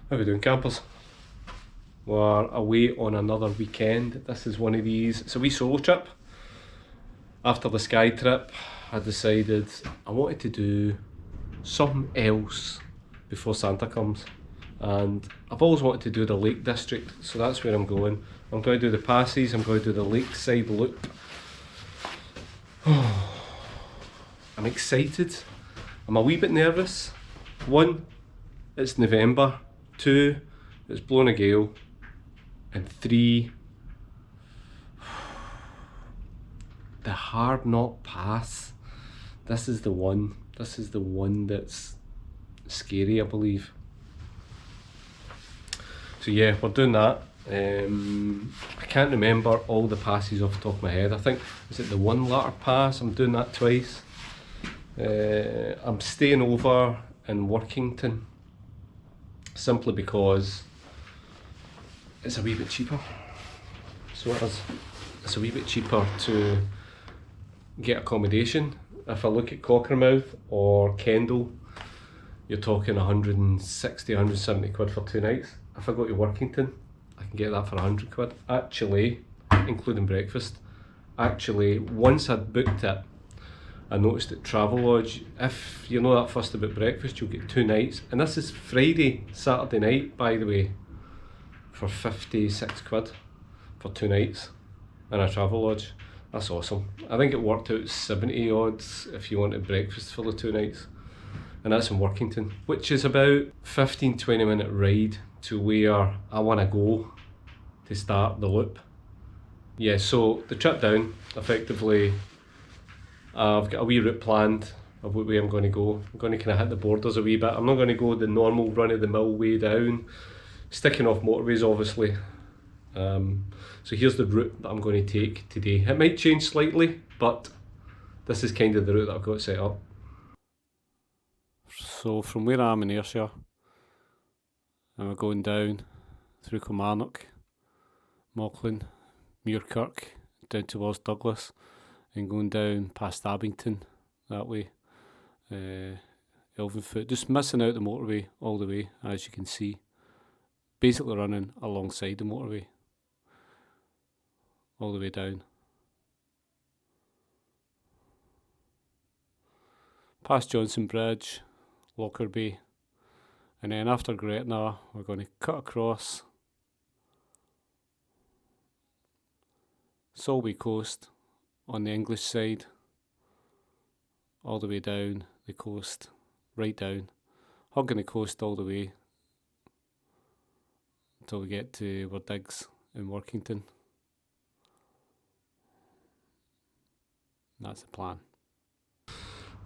How we doing, campers? We're away on another weekend. This is one of these, it's a wee solo trip. After the Sky trip, I decided I wanted to do something else before Santa comes. And I've always wanted to do the Lake District, so that's where I'm going. I'm going to do the passes, I'm going to do the Lakeside Loop. I'm excited. I'm a wee bit nervous. 1, it's November. 2, it's blowing a gale. And 3, the Hard Knot Pass. This is the one. This is the one that's scary, I believe. So yeah, we're doing that. I can't remember all the passes off the top of my head. I think, is it the 1 ladder pass? I'm doing that twice. I'm staying over in Workington simply because it's a wee bit cheaper. So it is. It's a wee bit cheaper to get accommodation. If I look at Cockermouth or Kendal, you're talking 160, 170 quid for 2 nights. If I go to Workington, I can get that for 100 quid. Actually, including breakfast. Actually, once I'd booked it, I noticed at Travelodge, if you're not that fussed about breakfast, you'll get 2 nights. And this is Friday, Saturday night, by the way, for 56 quid for 2 nights in a Travelodge. That's awesome. I think it worked out 70 odds if you wanted breakfast for the 2 nights. And that's in Workington, which is about 15-20 minute ride to where I want to go to start the loop. Yeah, so the trip down, effectively, I've got a wee route planned of what way I'm going to go. I'm going to kind of hit the borders a wee bit. I'm not going to go the normal run-of-the-mill way down, sticking off motorways obviously. So here's the route that I'm going to take today. It might change slightly, but this is kind of the route that I've got set up. So from where I am in Ayrshire, and we're going down through Kilmarnock, Mauchline, Muirkirk, down towards Douglas, and going down past Abington that way, Elvenfoot, just missing out the motorway all the way, as you can see, basically running alongside the motorway all the way down. Past Johnson Bridge, Lockerbie, and then after Gretna we're going to cut across Solway Coast on the English side, all the way down the coast, right down, hugging the coast all the way until we get to our digs in Workington. That's the plan.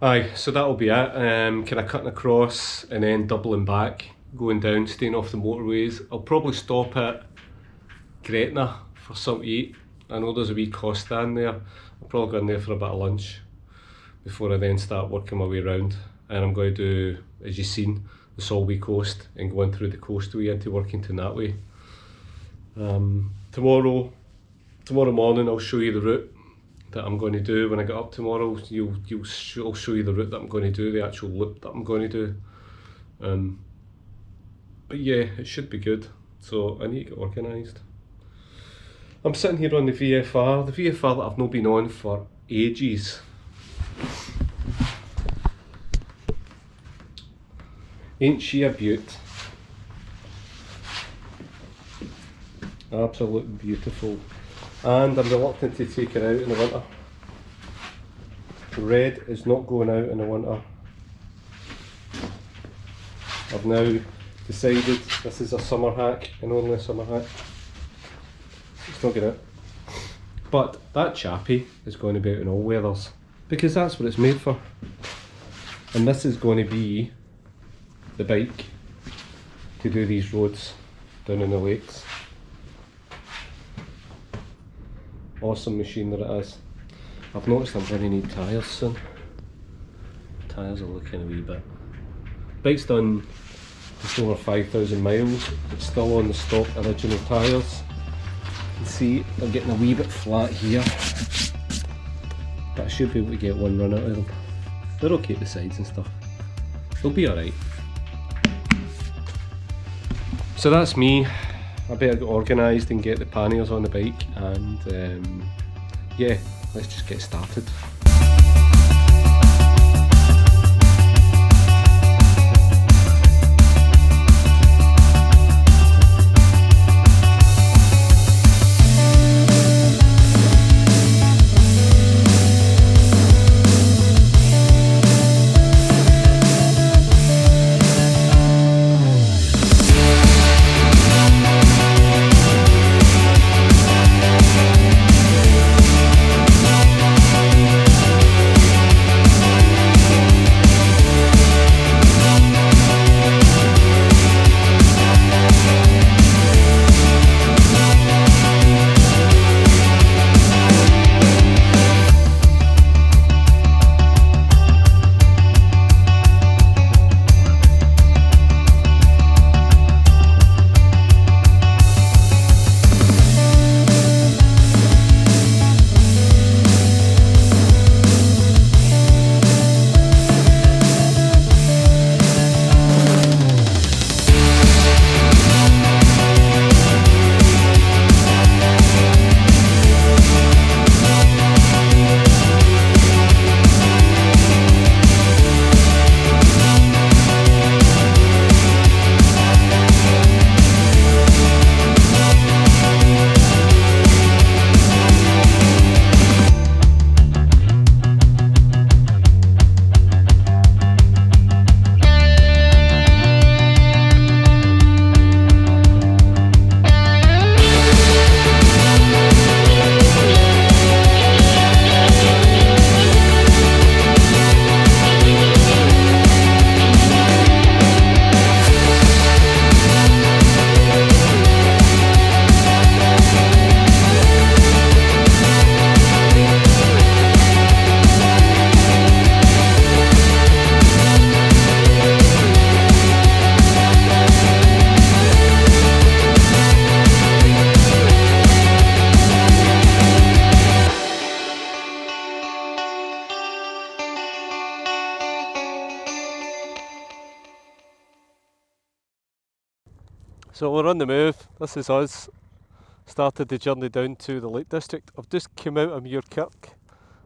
Aye, so that'll be it. Kind of cutting across and then doubling back, going down, staying off the motorways. I'll probably stop at Gretna for something to eat. I know there's a wee Costa in there. I'll probably go in there for a bit of lunch before I then start working my way around. And I'm going to do, as you've seen, the Solway Coast and going through the coastway into Workington that way. Tomorrow morning I'll show you the route that I'm going to do. When I get up tomorrow, I'll show you the route that I'm going to do, the actual loop that I'm going to do. But yeah, it should be good. So I need to get organised. I'm sitting here on the VFR that I've not been on for ages. Ain't she a beaut? Absolutely beautiful. And I'm reluctant to take her out in the winter. Red is not going out in the winter. I've now decided this is a summer hack and only a summer hack. It's not going out. But that chappie is going to be out in all weathers because that's what it's made for. And this is going to be the bike to do these roads down in the lakes. Awesome machine that it is. I've noticed I'm going to need tyres soon. Tyres are looking a wee bit. Bike's done just over 5,000 miles. It's still on the stock original tyres. You can see they're getting a wee bit flat here, but I should be able to get one run out of them. They're okay at the sides and stuff. They'll be alright. So that's me. I better get organised and get the panniers on the bike, and yeah, let's just get started. So we're on the move. This is us. Started the journey down to the Lake District. I've just come out of Muirkirk.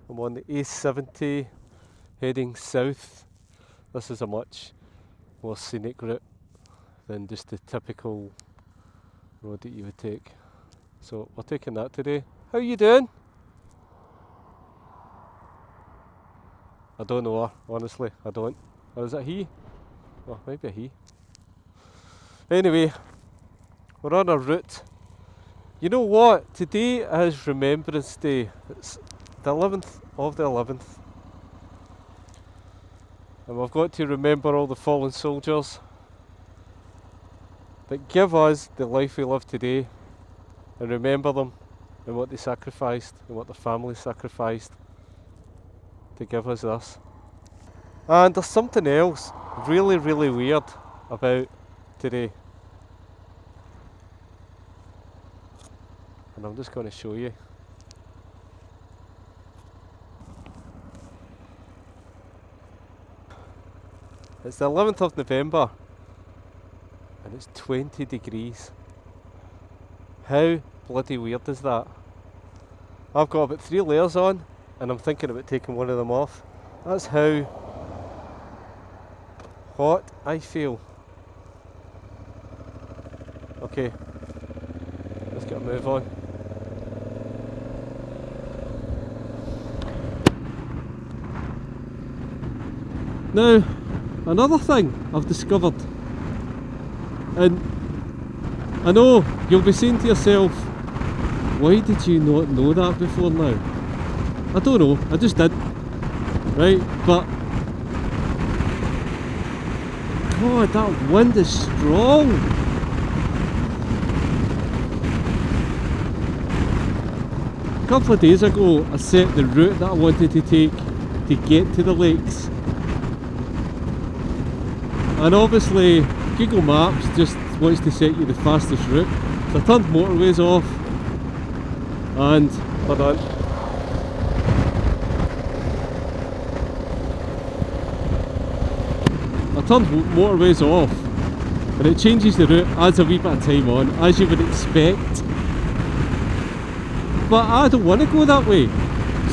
I'm on the A70 heading south. This is a much more scenic route than just the typical road that you would take. So we're taking that today. How you doing? I don't know her, honestly, I don't. Or is it he? Oh, maybe a he. Anyway, we're on our route. You know what? Today is Remembrance Day. It's the 11th of the 11th. And we've got to remember all the fallen soldiers that give us the life we live today, and remember them and what they sacrificed and what their families sacrificed to give us this. And there's something else really weird about today. And I'm just going to show you. It's the 11th of November and it's 20 degrees. How bloody weird is that? I've got about 3 layers on and I'm thinking about taking one of them off. That's how hot I feel. Okay, let's get a move on. Now, another thing I've discovered, and I know you'll be saying to yourself, why did you not know that before now? I don't know, I just did, right? But God, that wind is strong. A couple of days ago I set the route that I wanted to take to get to the lakes, and obviously Google Maps just wants to set you the fastest route, so I turned motorways off and hold on. I turned motorways off and it changes the route, adds a wee bit of time on, as you would expect. But I don't want to go that way,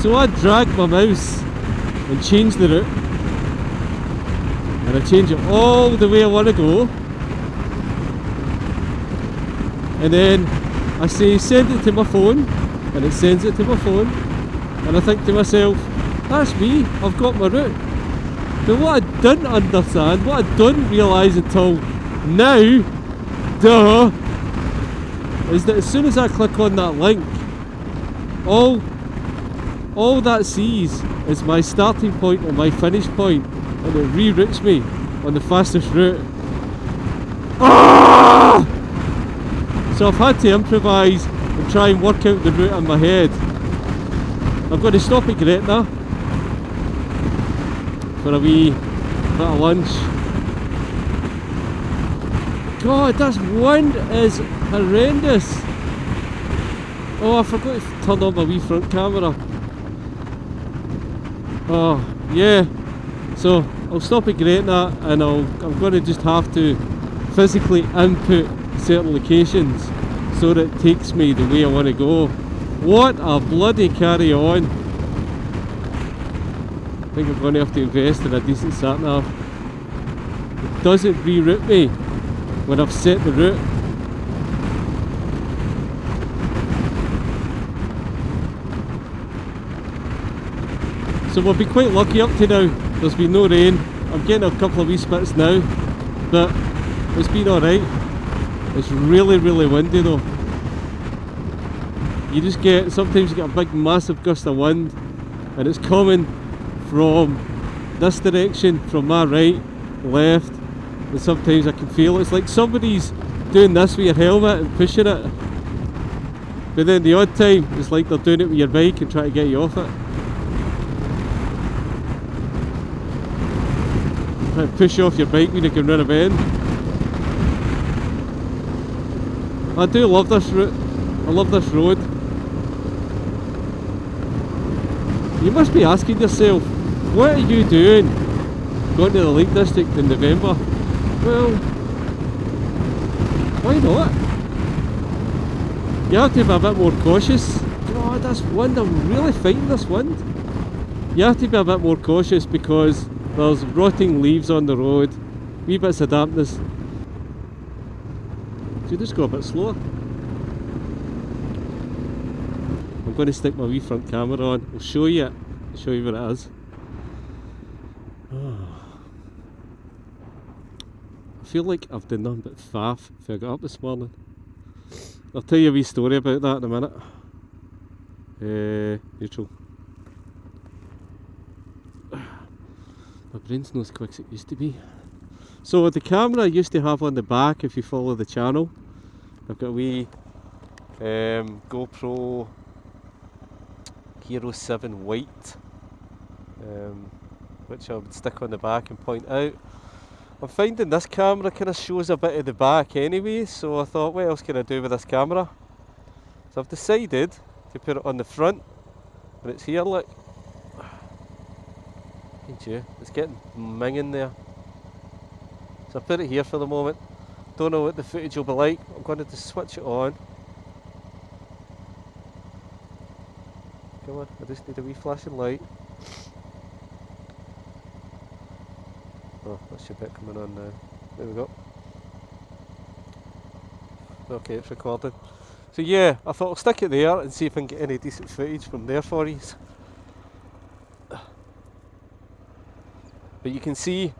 so I drag my mouse and change the route, and I change it all the way I want to go, and then I say send it to my phone, and it sends it to my phone, and I think to myself, that's me, I've got my route. But what I didn't understand, what I didn't realise until now, is that as soon as I click on that link, all that sees is my starting point and my finish point, and it reroutes me on the fastest route. Ah! So I've had to improvise and try and work out the route in my head. I'm going to stop at Gretna for a wee bit of lunch. God, this wind is horrendous. Oh, I forgot to turn on my wee front camera. Oh, yeah. So I'll stop at Gretna, and I'm going to just have to physically input certain locations so that it takes me the way I want to go. What a bloody carry on. I think I'm going to have to invest in a decent sat nav. It doesn't reroute me when I've set the route. So we've been quite lucky up to now. There's been no rain. I'm getting a couple of wee spits now, but it's been alright. It's really, really windy though. You just get, sometimes you get a big massive gust of wind, and it's coming from this direction, from my right, left, and sometimes I can feel it. It's like somebody's doing this with your helmet and pushing it, but then the odd time it's like they're doing it with your bike and trying to get you off it. Trying to push you off your bike when you can run a bend. I do love this route. I love this road. You must be asking yourself, what are you doing going to the Lake District in November? Well, why not? You have to be a bit more cautious. God, this wind, I'm really fighting this wind. You have to be a bit more cautious because there's rotting leaves on the road, wee bits of dampness. So you just go a bit slower. I'm going to stick my wee front camera on. I'll show you it. I'll show you what it is. Oh. I feel like I've done nothing but faff if I got up this morning. I'll tell you a wee story about that in a minute. Neutral. My brain's not as quick as it used to be. So the camera I used to have on the back, if you follow the channel, I've got a wee GoPro Hero 7 white, which I would stick on the back and point out. I'm finding this camera kind of shows a bit of the back anyway, so I thought, what else can I do with this camera? So I've decided to put it on the front, and it's here, look. It's getting minging there. So I put it here for the moment. Don't know what the footage will be like. I'm going to just switch it on. Come on, I just need a wee flashing light. Oh, that's your bit coming on now. There we go. Okay, it's recording. So yeah, I thought I'll stick it there and see if I can get any decent footage from there for you. But you can see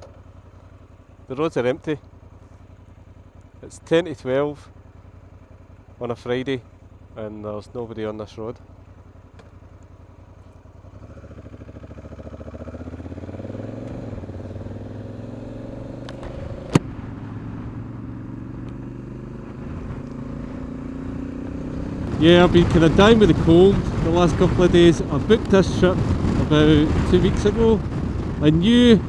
the roads are empty. It's 10 to 12 on a Friday and there's nobody on this road. Yeah, I've been kind of down with the cold the last couple of days. I booked this trip about 2 weeks ago. I knew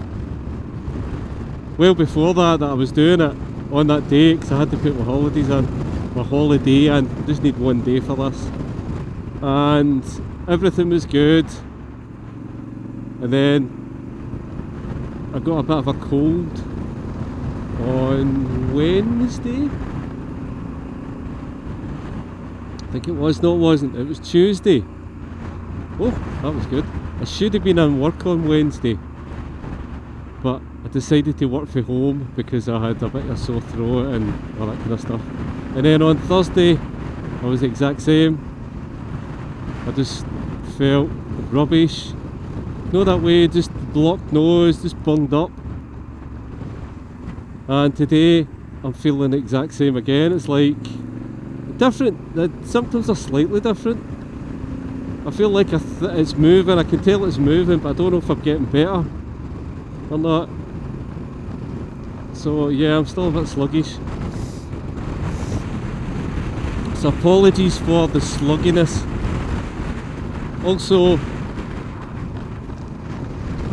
well before that I was doing it on that day because I had to put my holidays in, my holiday in. I just need 1 day for this, and everything was good, and then I got a bit of a cold, on Wednesday. I think it was. No, it wasn't. It was Tuesday. Oh, that was good. I should have been in work on Wednesday, but I decided to work from home because I had a bit of a sore throat and all that kind of stuff. And then on Thursday, I was the exact same. I just felt rubbish. No, that way, just blocked nose, just bunged up. And today, I'm feeling the exact same again. It's like different. The symptoms are slightly different. I feel like it's moving. I can tell it's moving, but I don't know if I'm getting better or not. So yeah, I'm still a bit sluggish. So apologies for the slugginess. Also,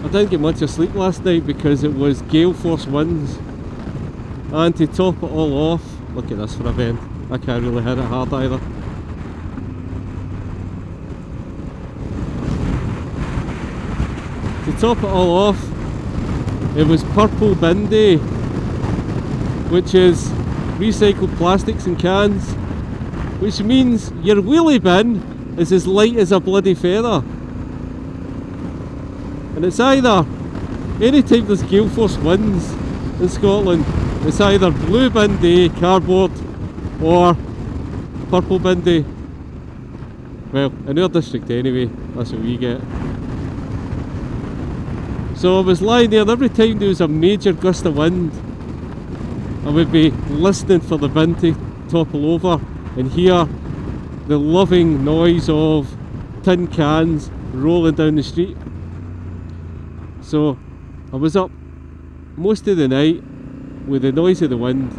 I didn't get much of sleep last night because it was gale force winds. And to top it all off, look at this for a bend. I can't really hit it hard either. To top it all off, it was Purple Bin Day, which is recycled plastics and cans, which means your wheelie bin is as light as a bloody feather. And it's either, anytime there's gale force winds in Scotland, it's either Blue Bin Day, cardboard, or Purple Bin Day. Well, in our district anyway, that's what we get. So I was lying there, and every time there was a major gust of wind, I would be listening for the bin to topple over and hear the loving noise of tin cans rolling down the street. So I was up most of the night with the noise of the wind,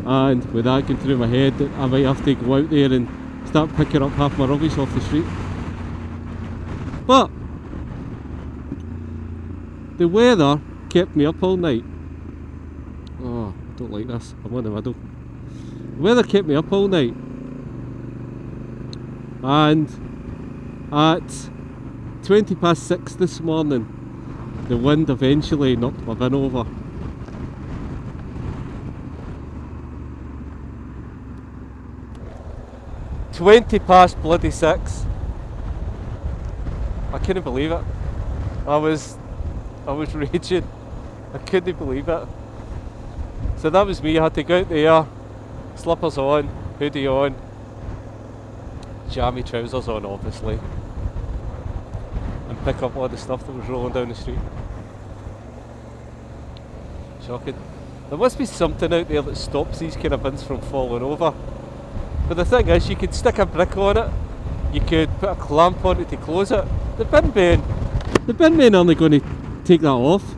and with that going through my head that I might have to go out there and start picking up half my rubbish off the street. But the weather kept me up all night. Oh, I don't like this. I'm in the middle. The weather kept me up all night. And at 20 past 6 this morning, the wind eventually knocked my bin over. "20 past bloody 6. I couldn't believe it. I was raging. I couldn't believe it. So that was me. I had to go out there, slippers on, hoodie on, jammy trousers on obviously, and pick up all the stuff that was rolling down the street. Shocking. There must be something out there that stops these kind of bins from falling over. But the thing is, you could stick a brick on it, you could put a clamp on it to close it. The bin men aren't going to take that off.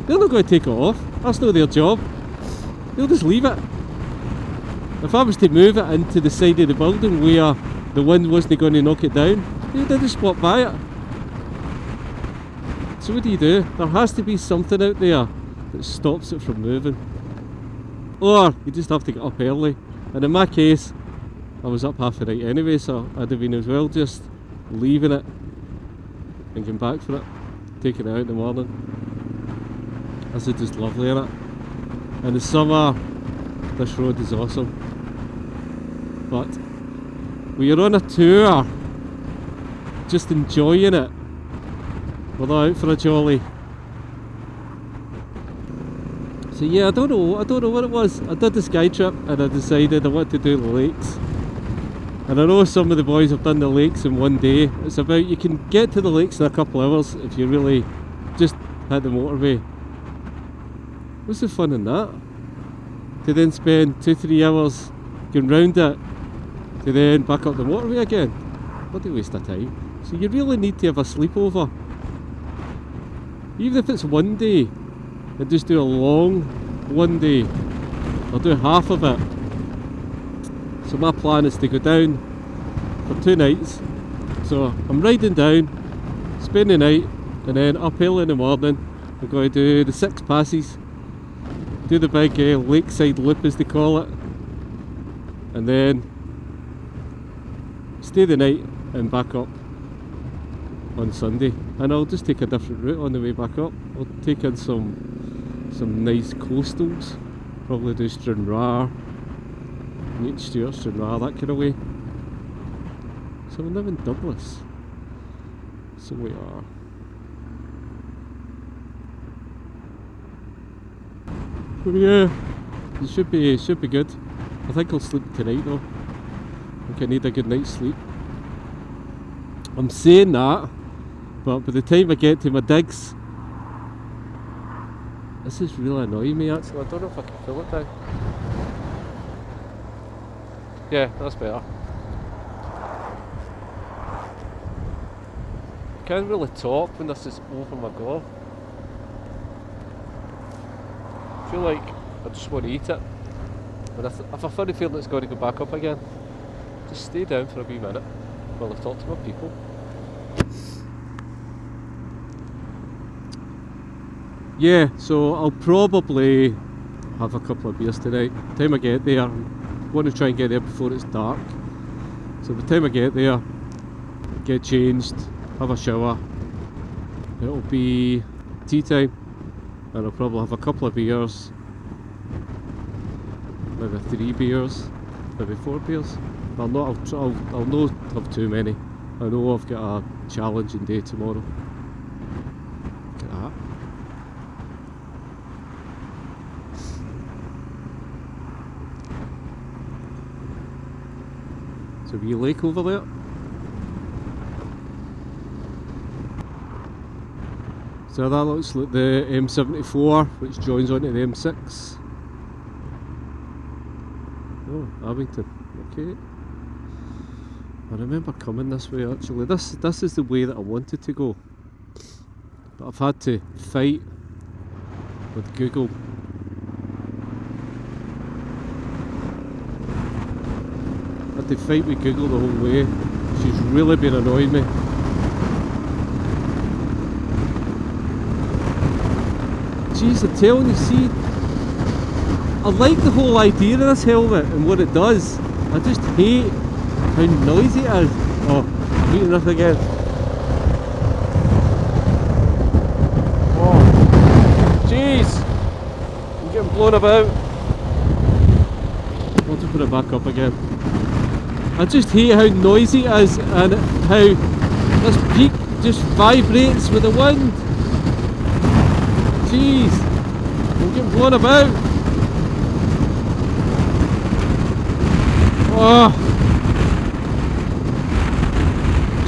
They're not going to take it off. That's not their job. They'll just leave it. If I was to move it into the side of the building where the wind wasn't going to knock it down, they'd just walk by it. So what do? There has to be something out there that stops it from moving. Or you just have to get up early. And in my case, I was up half the night anyway, so I'd have been as well just leaving it and going back for it, taking it out in the morning. This is just lovely, isn't it? In the summer, this road is awesome. But when you're on a tour, just enjoying it, we're not out for a jolly. So yeah, I don't know what it was. I did the sky trip and I decided I wanted to do the lakes. And I know some of the boys have done the lakes in one day. It's about, you can get to the lakes in a couple of hours if you really just hit the motorway. What's the fun in that? To then spend 2-3 hours going round it, to then back up the motorway again. Bloody waste of time. So you really need to have a sleepover. Even if it's one day, and just do a long one day. I'll do half of it. So my plan is to go down for 2 nights. So I'm riding down, spend the night, and then up early in the morning I'm going to do the 6 passes, do the big lakeside loop as they call it, and then stay the night and back up on Sunday. And I'll just take a different route on the way back up. I'll take in some some nice coastals. Probably do Stranraer, Newton Stewart, Stranraer, that kind of way. So we live in Douglas. So we are. But yeah, it should be good. I think I'll sleep tonight though. I think I need a good night's sleep. I'm saying that, but by the time I get to my digs, this is really annoying me actually. I don't know if I can fill it down. Yeah, that's better. I can't really talk when this is over my glove. I feel like I just want to eat it. But if I funny feeling it's going to go back up again, just stay down for a wee minute while I talk to my people. Yeah, so I'll probably have a couple of beers tonight. By the time I get there, I want to try and get there before it's dark. So by the time I get there, get changed, have a shower, it'll be tea time, and I'll probably have a couple of beers, maybe 3 beers, maybe 4 beers. I'll not have too many. I know I've got a challenging day tomorrow. Look at that. There's a wee lake over there. So that looks like the M74, which joins onto the M6. Oh, Abington, okay. I remember coming this way actually. This is the way that I wanted to go. But I've had to fight with Google. I had to fight with Google the whole way. She's really been annoying me. Jeez, I'm telling you, see, I like the whole idea of this helmet and what it does. I just hate how noisy it is. Oh, I'm eating this again. Oh, jeez, I'm getting blown about. I'll just put it back up again. I just hate how noisy it is and how this peak just vibrates with the wind. Jeez, I'm getting blown about. Oh,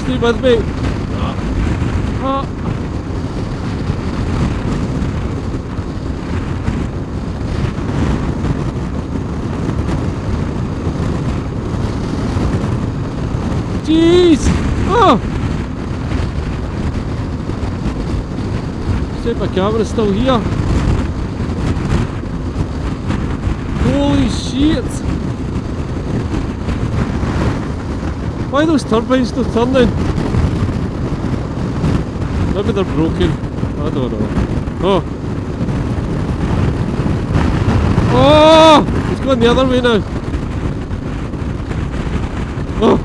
stay with me. Oh. Jeez. Oh. See if my camera's still here. Holy shit! Why are those turbines still turning? Maybe they're broken. I don't know. Oh! Oh! It's going the other way now. Oh!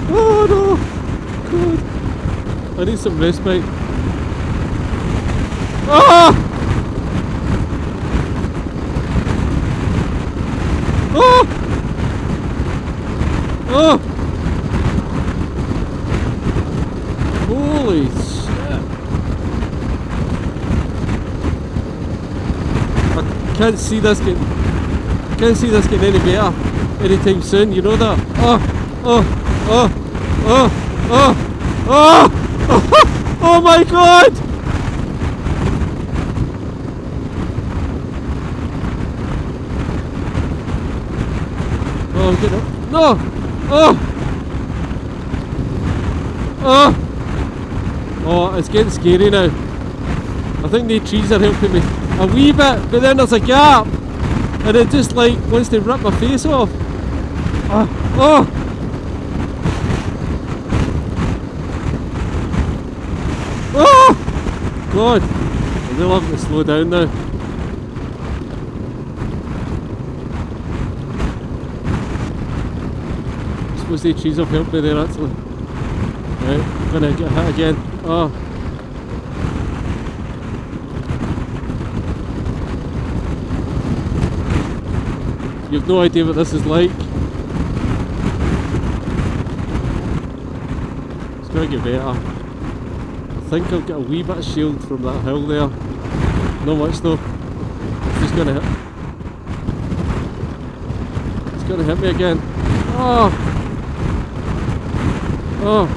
Oh no! God! I need some respite. Ah! Oh! Oh! Holy shit! I can't see this getting any better anytime soon, you know that? Oh! Oh! Oh! Oh! Oh! Oh! Oh my god! Oh, get up. No! Oh! Oh! Oh, it's getting scary now. I think the trees are helping me a wee bit, but then there's a gap and it just like wants to rip my face off. Oh! Oh! Oh! God! I'm really having to slow down now. suppose the trees have helped me there actually. Right, I'm gonna get hit again. Oh. You've no idea what this is like. It's gonna get better. I think I've got a wee bit of shield from that hill there. Not much though. It's just gonna hit. It's gonna hit me again. Oh! Oh!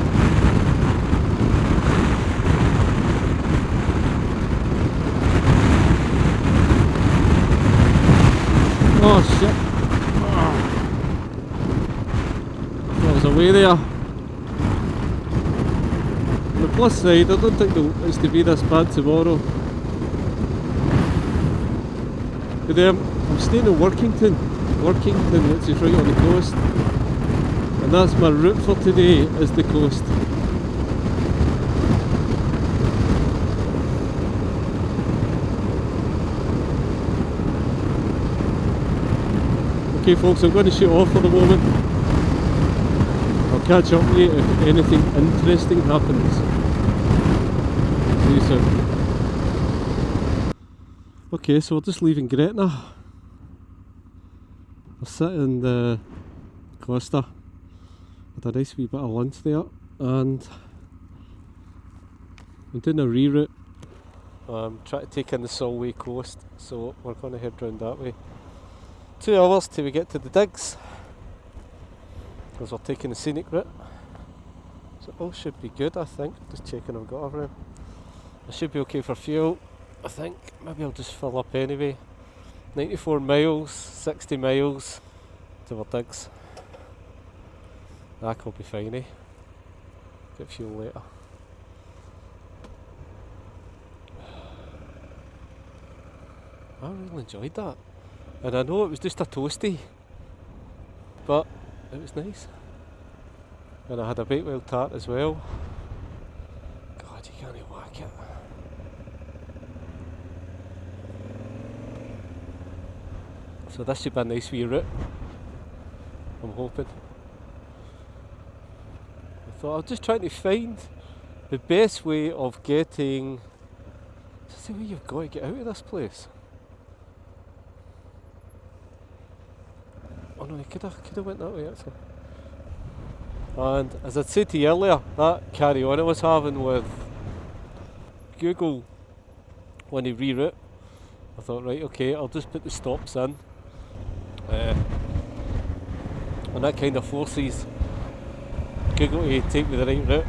Oh shit! Oh. That was away there. On the plus side, I don't think it's to be this bad tomorrow. But I'm staying in Workington, which is right on the coast, and that's my route for today, is the coast. Okay folks, I'm going to shoot off for the moment. I'll catch up with you if anything interesting happens. See you soon. Okay, so we're just leaving Gretna. We're sitting in the Costa. Had a nice wee bit of lunch there, and I'm doing a reroute. I'm trying to take in the Solway coast, so we're going to head round that way. 2 hours till we get to the digs, because we're taking the scenic route. So all should be good, I think. Just checking I've got everything. I should be okay for fuel, I think. Maybe I'll just fill up anyway. 94 miles, 60 miles to our digs. That will be fine, eh? Get fuel later. I really enjoyed that. And I know it was just a toasty, but it was nice. And I had a Bakewell tart as well. God, you can't whack it. So this should be a nice wee route, I'm hoping. I thought I was just trying to find the best way of getting... That's the way you've got to get out of this place. Oh no, he could have went that way actually. And as I'd said to you earlier, that carry on I was having with Google when he reroute, I thought, right, okay, I'll just put the stops in. And that kind of forces Google to take me the right route.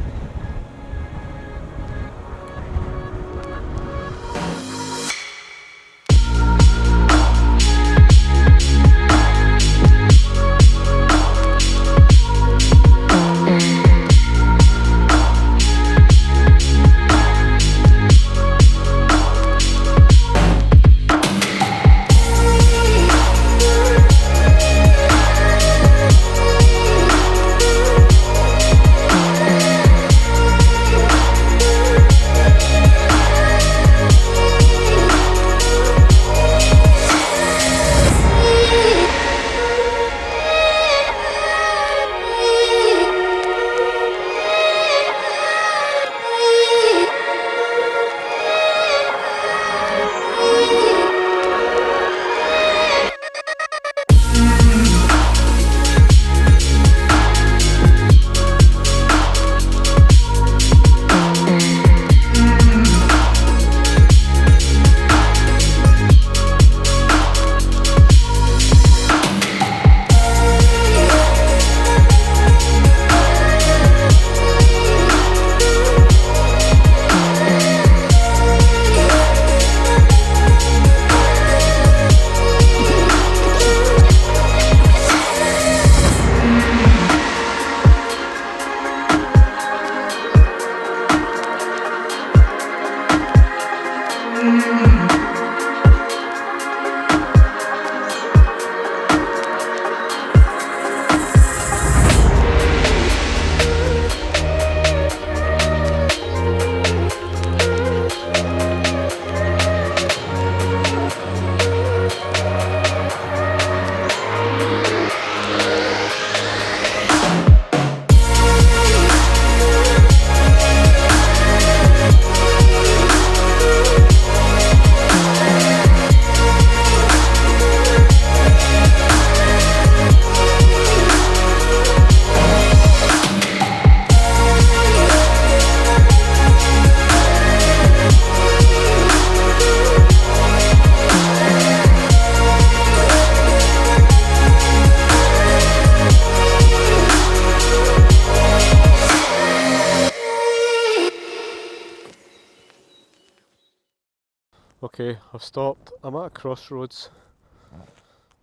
Okay, I've stopped. I'm at a crossroads.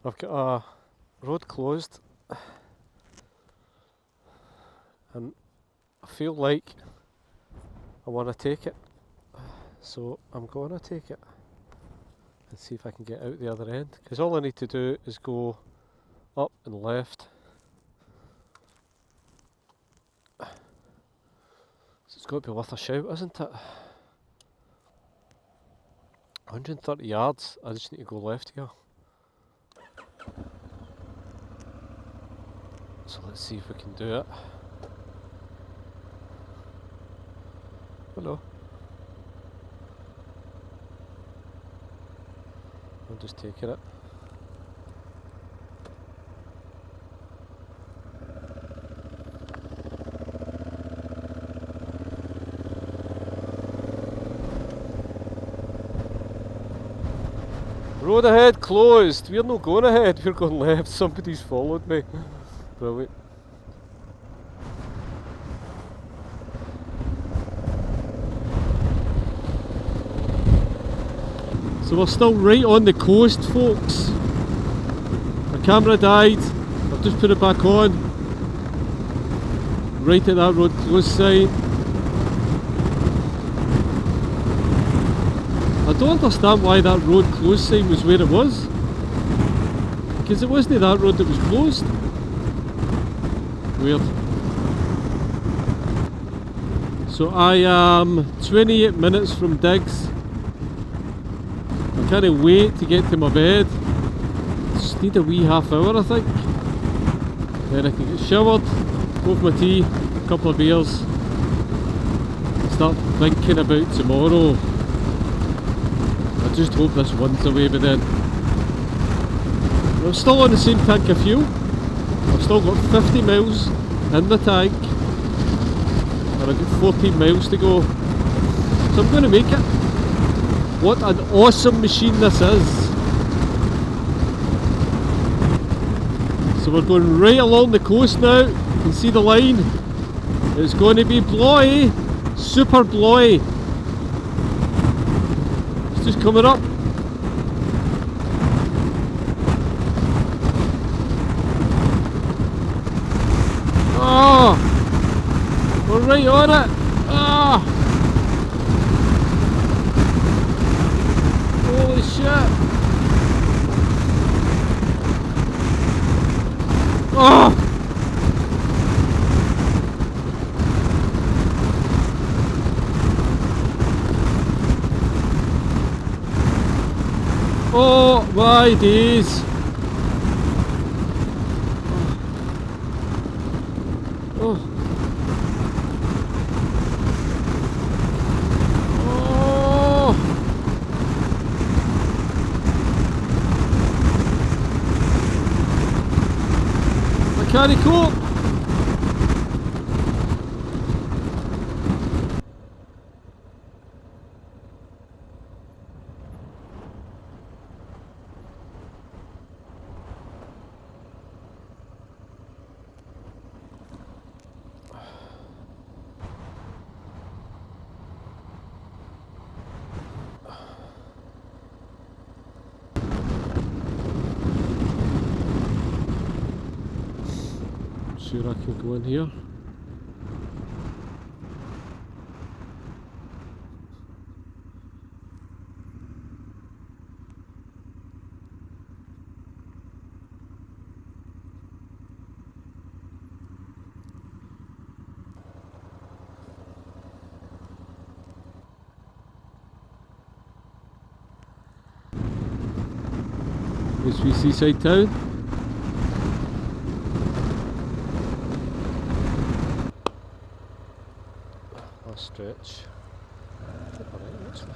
I've got a road closed, and I feel like I want to take it. So I'm going to take it and see if I can get out the other end. Because all I need to do is go up and left. So it's got to be worth a shout, isn't it? 130 yards, I just need to go left here. So let's see if we can do it. Hello. I'm just taking it. Road ahead closed. We're not going ahead, we're going left. Somebody's followed me. Brilliant. So we're still right on the coast, folks. My camera died. I've just put it back on. Right at that road closed sign. I don't understand why that road closed sign was where it was. Because it wasn't that road that was closed. Weird. So I am 28 minutes from digs. I can't wait to get to my bed. Just need a wee half hour, I think. Then I can get showered, go for my tea, a couple of beers, and start thinking about tomorrow. I just hope this wind's away by then. I'm still on the same tank of fuel. I've still got 50 miles in the tank, and I've got 14 miles to go. So I'm going to make it. What an awesome machine this is. So we're going right along the coast now. You can see the line. It's going to be blowy, super blowy. It's just coming up. Oh, we're right on it. Ah. Holy shit! Oh! Oh my days! Oh. Can't cope. Sure I can go in here. This we seaside town. Last stretch. Alright, actually.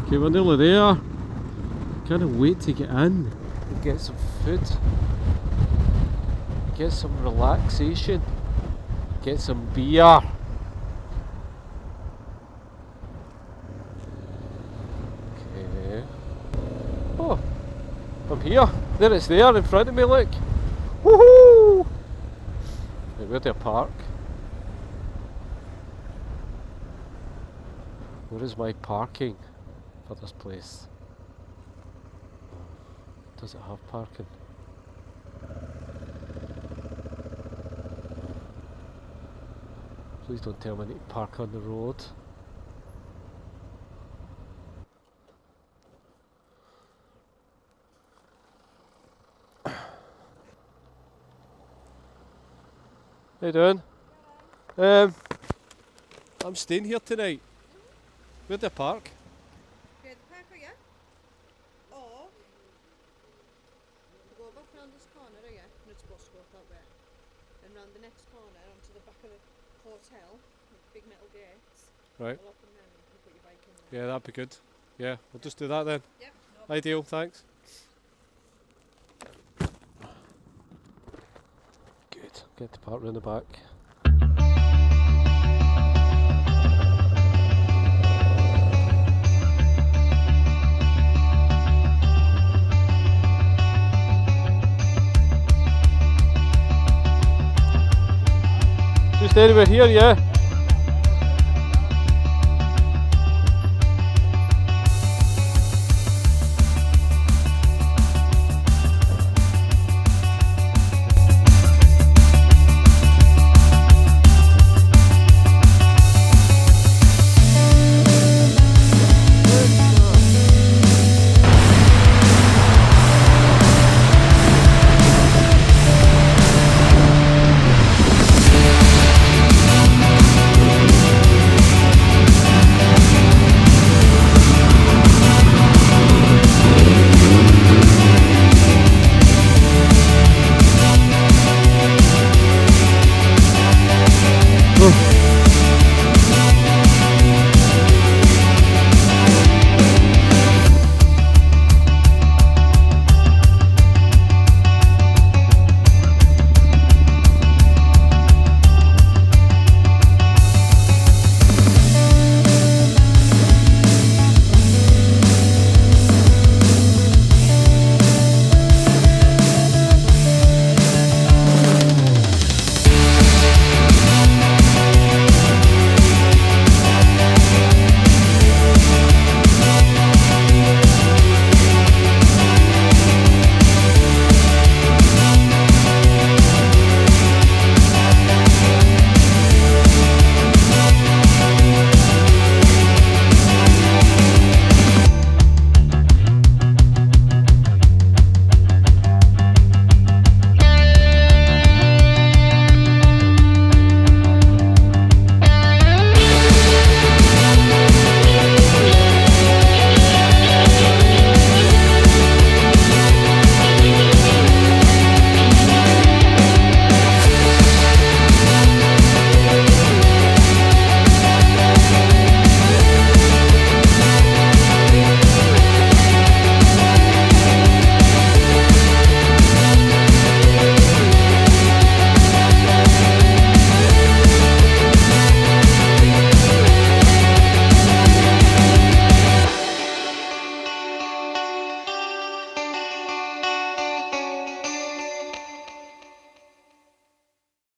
Okay, we're nearly there. Can't wait to get in and get some food. Get some relaxation. Get some beer. Oh, I'm here. There it's there in front of me, look. Woohoo! Right, where do I park? Where is my parking for this place? Does it have parking? Please don't tell me I need to park on the road. How you doing? I'm staying here tonight. Where'd I park? Where the park are you? Or go back round this corner, are you? And it's bus go that way. And round the next corner onto the back of the hotel with big metal gates. Right. We'll open them and you put your bike in there. Yeah, that'd be good. Yeah, we'll just do that then. Yep. No Ideal, thanks. Good. Get the park round the back. Just anywhere here, yeah?